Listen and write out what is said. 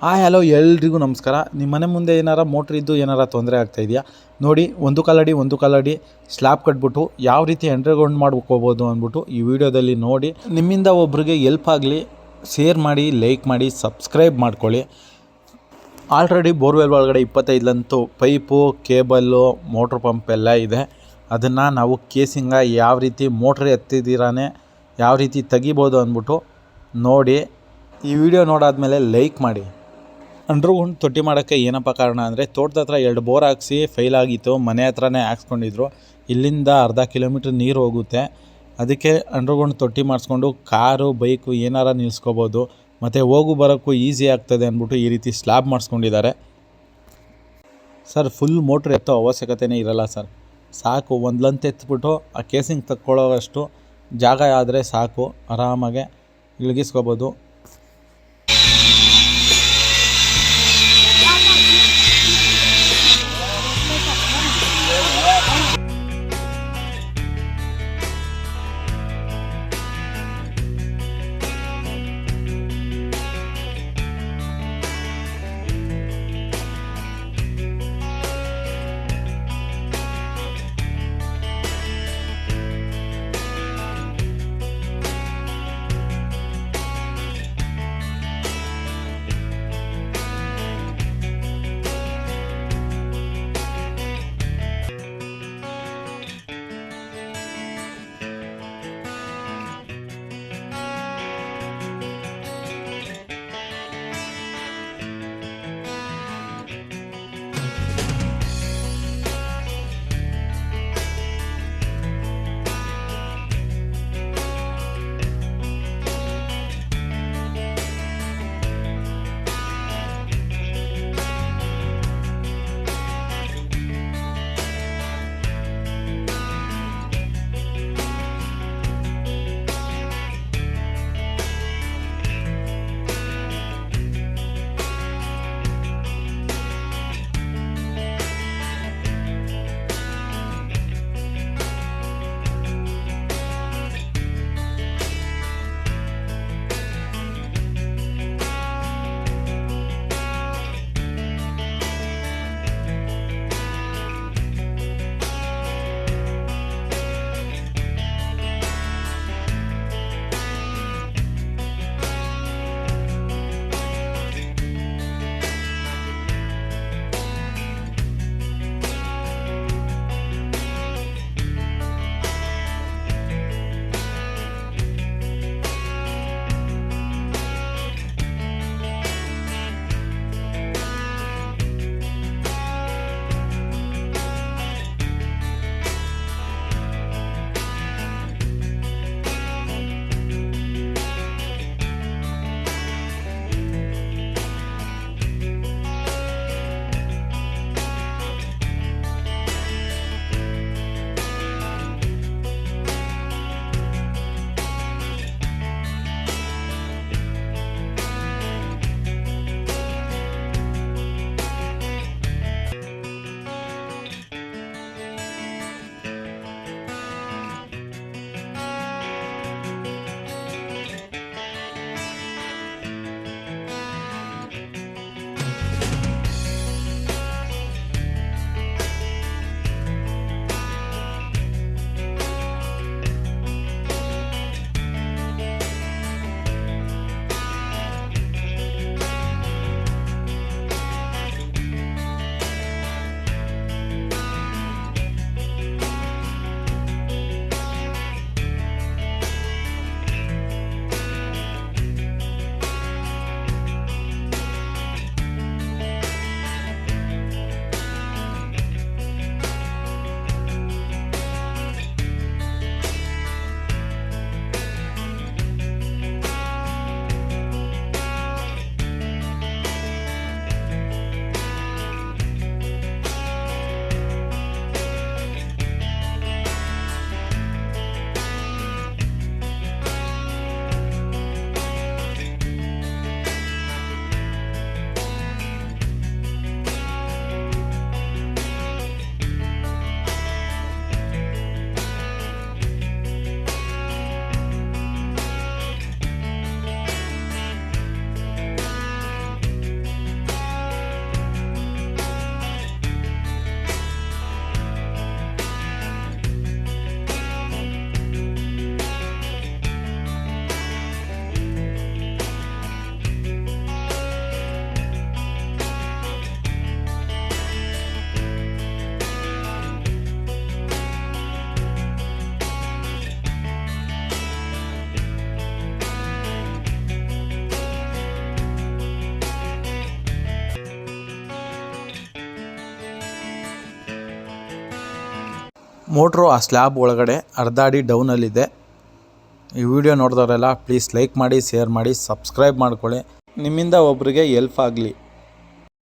Hello ಎಲ್ರಿಗೂ ನಮಸ್ಕಾರ. ನಿಮ್ಮ ಮನೆ ಮುಂದೆ ಏನಾರ ಮೋಟ್ರ್ ಇದ್ದು ಏನಾರ ತೊಂದರೆ ಆಗ್ತಾಯಿದೆಯಾ ನೋಡಿ, ಒಂದು ಕಾಲಡಿ ಸ್ಲ್ಯಾಬ್ ಕಟ್ಬಿಟ್ಟು ಯಾವ ರೀತಿ ಅಂಡರ್ಗ್ರೌಂಡ್ ಮಾಡ್ಕೋಬೋದು ಅಂದ್ಬಿಟ್ಟು ಈ ವಿಡಿಯೋದಲ್ಲಿ ನೋಡಿ. ನಿಮ್ಮಿಂದ ಒಬ್ರಿಗೆ ಹೆಲ್ಪ್ ಆಗಲಿ, ಶೇರ್ ಮಾಡಿ, ಲೈಕ್ ಮಾಡಿ, ಸಬ್ಸ್ಕ್ರೈಬ್ ಮಾಡ್ಕೊಳ್ಳಿ. ಆಲ್ರೆಡಿ ಬೋರ್ವೆಲ್ ಒಳಗಡೆ 25 ಪೈಪು, ಕೇಬಲ್ಲು, ಮೋಟ್ರ್ ಪಂಪ್ ಎಲ್ಲ ಇದೆ. ಅದನ್ನು ನಾವು ಕೇಸಿಂಗ ಯಾವ ರೀತಿ ಮೋಟ್ರ್ ಎತ್ತಿದಿರಾನೆ ಯಾವ ರೀತಿ ತೆಗಿಬೋದು ಅಂದ್ಬಿಟ್ಟು ನೋಡಿ. ಈ ವಿಡಿಯೋ ನೋಡಾದ್ಮೇಲೆ ಲೈಕ್ ಮಾಡಿ. ಅಂಡರ್ಗ್ರೌಂಡ್ ತೊಟ್ಟಿ ಮಾಡೋಕ್ಕೆ ಏನಪ್ಪ ಕಾರಣ ಅಂದರೆ, ತೋಟದ ಹತ್ರ 2 ಬೋರ್ ಹಾಕ್ಸಿ ಫೈಲ್ ಆಗಿತ್ತು, ಮನೆ ಹತ್ರನೇ ಹಾಕ್ಸ್ಕೊಂಡಿದ್ರು. ಇಲ್ಲಿಂದ ಅರ್ಧ ಕಿಲೋಮೀಟ್ರ್ ನೀರು ಹೋಗುತ್ತೆ. ಅದಕ್ಕೆ ಅಂಡರ್ಗ್ರೌಂಡ್ ತೊಟ್ಟಿ ಮಾಡಿಸ್ಕೊಂಡು ಕಾರು, ಬೈಕು ಏನಾರ ನಿಲ್ಲಿಸ್ಕೋಬೋದು, ಮತ್ತು ಹೋಗು ಬರೋಕ್ಕೂ ಈಸಿ ಆಗ್ತದೆ ಅಂದ್ಬಿಟ್ಟು ಈ ರೀತಿ ಸ್ಲ್ಯಾಬ್ ಮಾಡಿಸ್ಕೊಂಡಿದ್ದಾರೆ. ಸರ್, ಫುಲ್ ಮೋಟ್ರ್ ಎತ್ತೋ ಅವಶ್ಯಕತೆಯೇ ಇರಲ್ಲ ಸರ್. ಸಾಕು, ಒಂದು ಲಂತ್ ಎತ್ಬಿಟ್ಟು ಆ ಕೇಸಿಂಗ್ ತಕ್ಕೊಳ್ಳೋವಷ್ಟು ಜಾಗ ಆದರೆ ಸಾಕು, ಆರಾಮಾಗೆ ಇಳಗಿಸ್ಕೋಬೋದು. ಮೋಟ್ರು ಆ ಸ್ಲ್ಯಾಬ್ ಒಳಗಡೆ ಅರ್ಧ ಅಡಿ ಡೌನಲ್ಲಿದೆ. ಈ ವಿಡಿಯೋ ನೋಡಿದವರೆಲ್ಲ ಪ್ಲೀಸ್ ಲೈಕ್ ಮಾಡಿ, ಶೇರ್ ಮಾಡಿ, ಸಬ್ಸ್ಕ್ರೈಬ್ ಮಾಡ್ಕೊಳ್ಳಿ. ನಿಮ್ಮಿಂದ ಒಬ್ಬರಿಗೆ ಹೆಲ್ಪ್ ಆಗಲಿ.